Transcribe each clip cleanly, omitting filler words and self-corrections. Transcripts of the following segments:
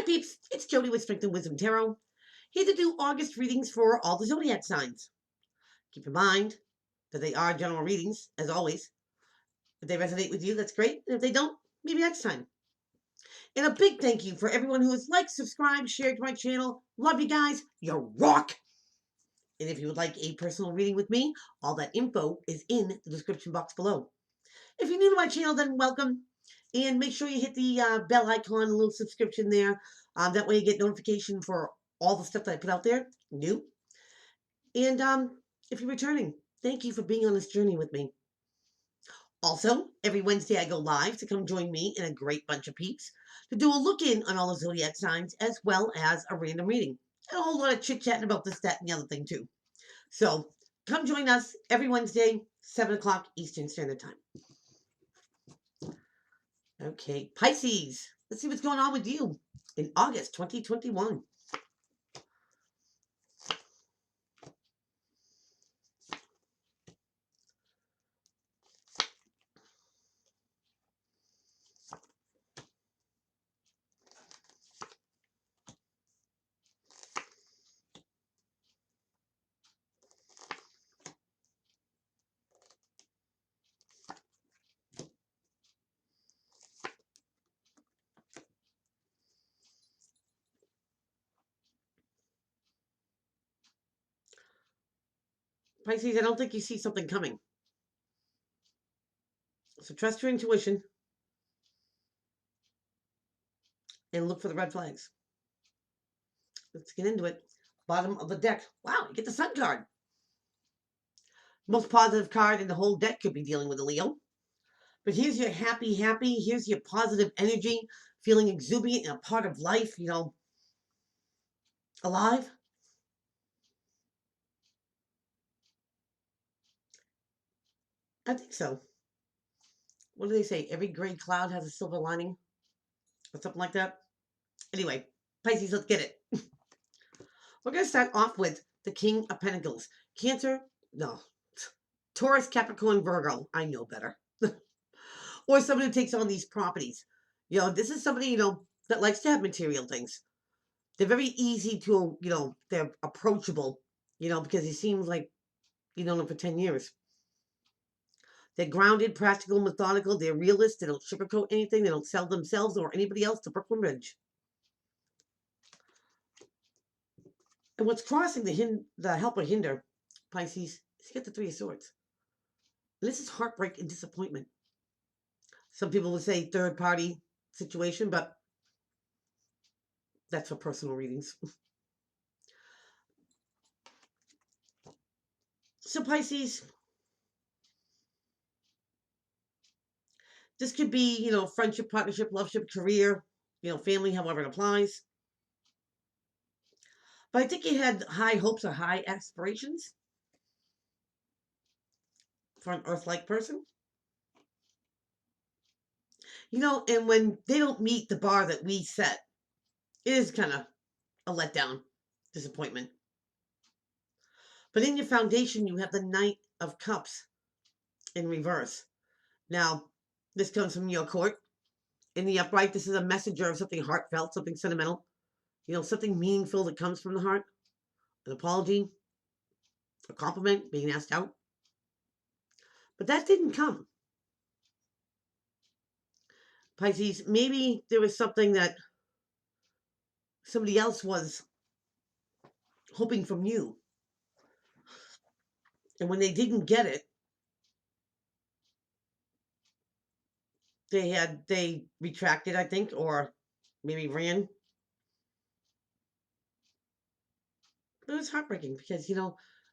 peeps, it's Jody with Strength and Wisdom Tarot, here to do August readings for all the zodiac signs. Keep in mind that they are general readings, as always. If they resonate with you, that's great. And if they don't, maybe next time. And a big thank you for everyone who has liked, subscribed, shared my channel. Love you guys. You rock. And if you would like a personal reading with me, all that info is in the description box below. If you're new to my channel, then welcome. And make sure you hit the bell icon, a little subscription there. That way you get notification for all the stuff that I put out there, new. And if you're returning, thank you for being on this journey with me. Also, every Wednesday I go live, so come join me and a great bunch of peeps to do a look-in on all the zodiac signs, as well as a random reading. And a whole lot of chit-chatting about this, that, and the other thing too. So come join us every Wednesday, 7 o'clock Eastern Standard Time. Okay, Pisces, let's see what's going on with you in August 2021. Pisces, I don't think you see something coming. So trust your intuition and look for the red flags. Let's get into it. Bottom of the deck. Wow, you get the Sun card. Most positive card in the whole deck could be dealing with a Leo. But here's your happy. Here's your positive energy, feeling exuberant and a part of life, alive. I think so. What do they say? Every gray cloud has a silver lining or something like that. Anyway, Pisces, let's get it. We're going to start off with the King of Pentacles. Cancer, no. Taurus, Capricorn, Virgo. I know better. Or somebody who takes on these properties. This is somebody, that likes to have material things. They're very easy to, they're approachable, because it seems like you know them for 10 years. They're grounded, practical, methodical. They're realists. They don't sugarcoat anything. They don't sell themselves or anybody else to Brooklyn Bridge. And what's crossing the help or hinder, Pisces, is you get the Three of Swords. And this is heartbreak and disappointment. Some people would say third party situation, but that's for personal readings. So Pisces, this could be, friendship, partnership, loveship, career, family, however it applies. But I think you had high hopes or high aspirations for an Earth-like person. And when they don't meet the bar that we set, it is kind of a letdown, disappointment. But in your foundation, you have the Knight of Cups in reverse. Now, this comes from your court. In the upright, this is a messenger of something heartfelt, something sentimental, something meaningful that comes from the heart. An apology, a compliment, being asked out. But that didn't come. Pisces, maybe there was something that somebody else was hoping from you. And when they didn't get it, they retracted, I think, or maybe ran. But it was heartbreaking because,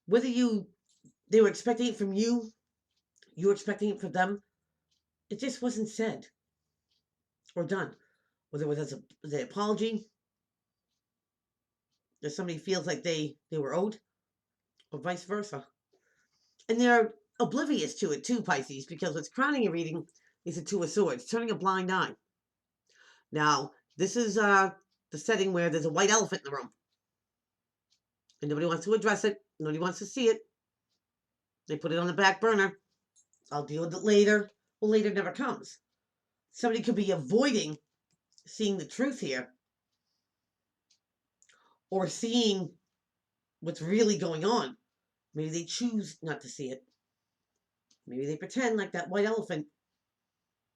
whether they were expecting it from you, you were expecting it from them, it just wasn't said or done. Whether it was the apology, that somebody feels like they were owed, or vice versa. And they're oblivious to it too, Pisces, because what's crowning your reading is the Two of Swords, turning a blind eye. Now, this is the setting where there's a white elephant in the room. And nobody wants to address it. Nobody wants to see it. They put it on the back burner. I'll deal with it later. Well, later never comes. Somebody could be avoiding seeing the truth here or seeing what's really going on. Maybe they choose not to see it. Maybe they pretend like that white elephant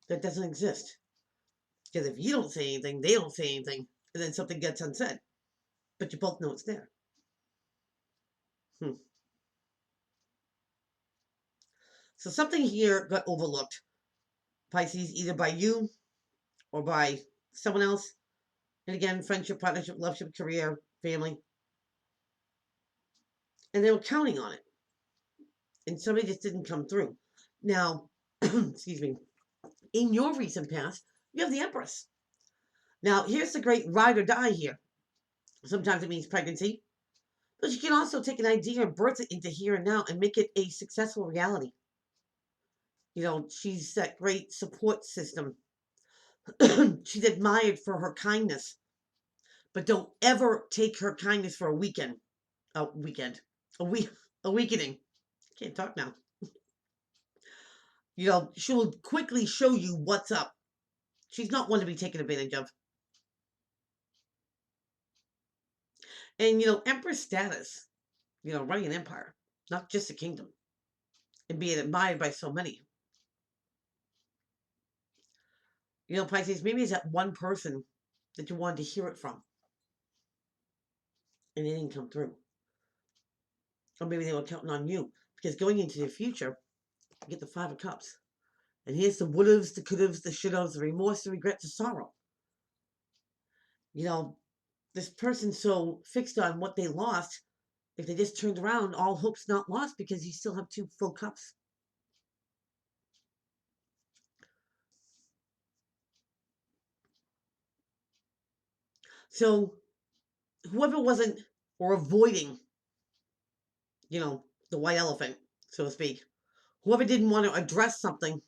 that doesn't exist. Because if you don't say anything, they don't say anything, and then something gets unsaid. But you both know it's there. Hmm. So something here got overlooked, Pisces, either by you or by someone else. And again, friendship, partnership, loveship, career, family. And they were counting on it. And somebody just didn't come through. Now, excuse me, in your recent past, you have the Empress. Now, here's the great ride or die here. Sometimes it means pregnancy, but you can also take an idea and birth it into here and now and make it a successful reality. You know, she's that great support system. She's admired for her kindness, but don't ever take her kindness for a weekend. A week, a weakening. Can't talk now. You know, she will quickly show you what's up. She's not one to be taken advantage of. And, you know, Empress status, you know, running an empire, not just a kingdom, and being admired by so many. You know, Pisces, maybe it's that one person that you wanted to hear it from, and it didn't come through. Or maybe they were counting on you. Because going into the future, you get the Five of Cups. And here's the would-haves, the could-haves, the should-haves, the remorse, the regret, the sorrow. You know, this person's so fixed on what they lost, if they just turned around, all hope's not lost because you still have two full cups. So whoever wasn't or avoiding, you know, the white elephant, so to speak, whoever didn't want to address something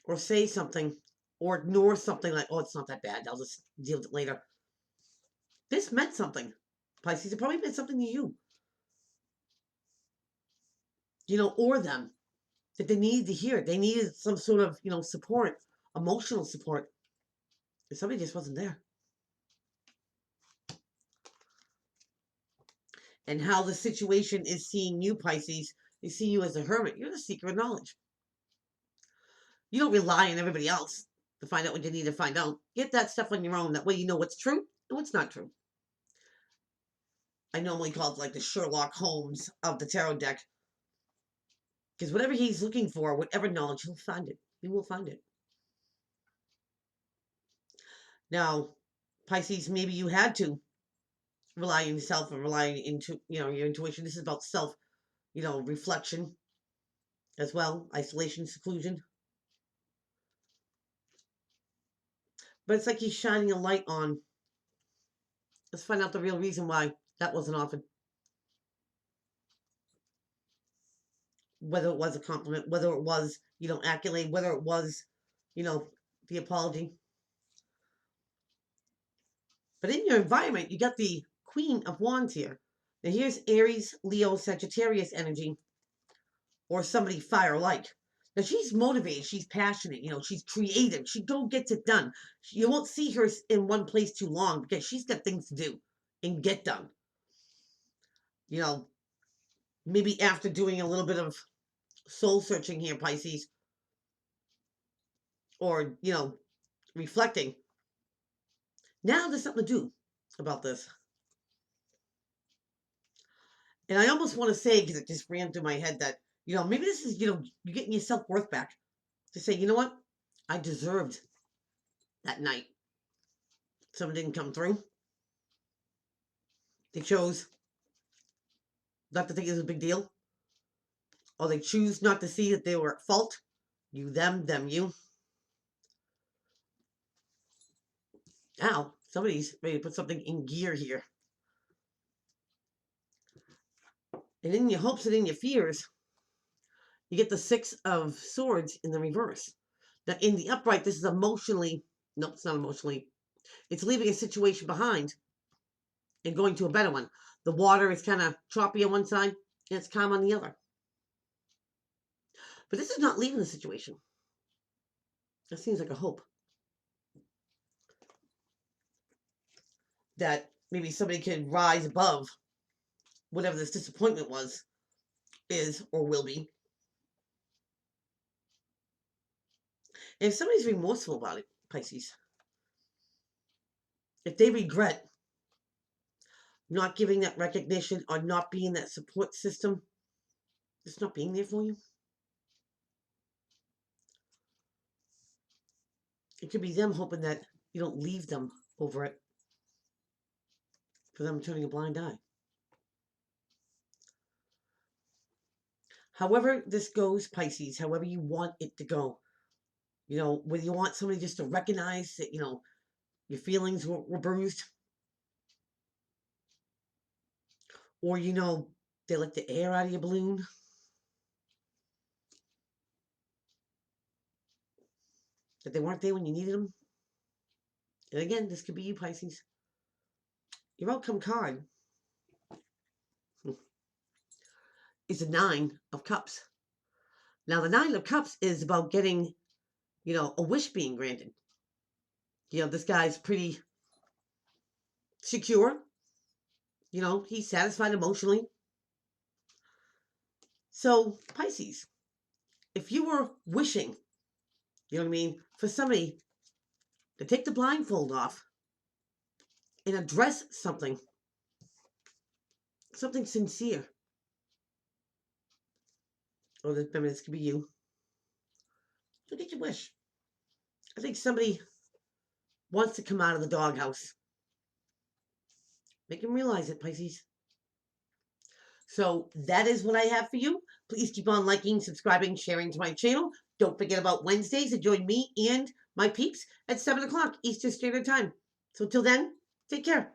or say something or ignore something like, oh, it's not that bad, I'll just deal with it later. This meant something. Pisces, it probably meant something to you know, or them, that they needed to hear it. They needed some sort of, you know, support, emotional support. And somebody just wasn't there. And how the situation is seeing you, Pisces, they see you as a hermit. You're the seeker of knowledge. You don't rely on everybody else to find out what you need to find out. Get that stuff on your own. That way you know what's true and what's not true. I normally call it like the Sherlock Holmes of the tarot deck. Because whatever he's looking for, whatever knowledge, he'll find it. He will find it. Now, Pisces, maybe you had to rely on yourself and rely into, you know, your intuition. This is about self, you know, reflection as well, isolation, seclusion. But it's like he's shining a light on. Let's find out the real reason why that wasn't offered. Whether it was a compliment, whether it was, you know, accolade, whether it was, you know, the apology. But in your environment, you got the Queen of Wands here. Now here's Aries, Leo, Sagittarius energy, or somebody fire-like. Now she's motivated, she's passionate, you know, she's creative, she go gets it done. You won't see her in one place too long because she's got things to do and get done. You know, maybe after doing a little bit of soul searching here, Pisces, or, you know, reflecting. Now there's something to do about this. And I almost want to say, because it just ran through my head, that, you know, maybe this is, you know, you're getting your self-worth back. To say, you know what? I deserved that night. Someone didn't come through. They chose not to think it was a big deal. Or they choose not to see that they were at fault. You, them, you. Now, somebody's ready to put something in gear here. And in your hopes and in your fears, you get the Six of Swords in the reverse. Now, in the upright, this is emotionally, no, it's not emotionally. It's leaving a situation behind and going to a better one. The water is kind of choppy on one side and it's calm on the other. But this is not leaving the situation. That seems like a hope. That maybe somebody can rise above whatever this disappointment is, or will be. And if somebody's remorseful about it, Pisces, if they regret not giving that recognition or not being that support system, just not being there for you, it could be them hoping that you don't leave them over it, for them turning a blind eye. However this goes, Pisces, however you want it to go, whether you want somebody just to recognize that, your feelings were bruised, or, they let the air out of your balloon, that they weren't there when you needed them. And again, this could be you, Pisces. Your outcome card is the Nine of Cups. Now, the Nine of Cups is about getting, a wish being granted. This guy's pretty secure. He's satisfied emotionally. So, Pisces, if you were wishing, for somebody to take the blindfold off and address something sincere, or this could be you, you'll get your wish. I think somebody wants to come out of the doghouse. Make them realize it, Pisces. So that is what I have for you. Please keep on liking, subscribing, sharing to my channel. Don't forget about Wednesdays to join me and my peeps at 7 o'clock Eastern Standard Time. So till then, take care.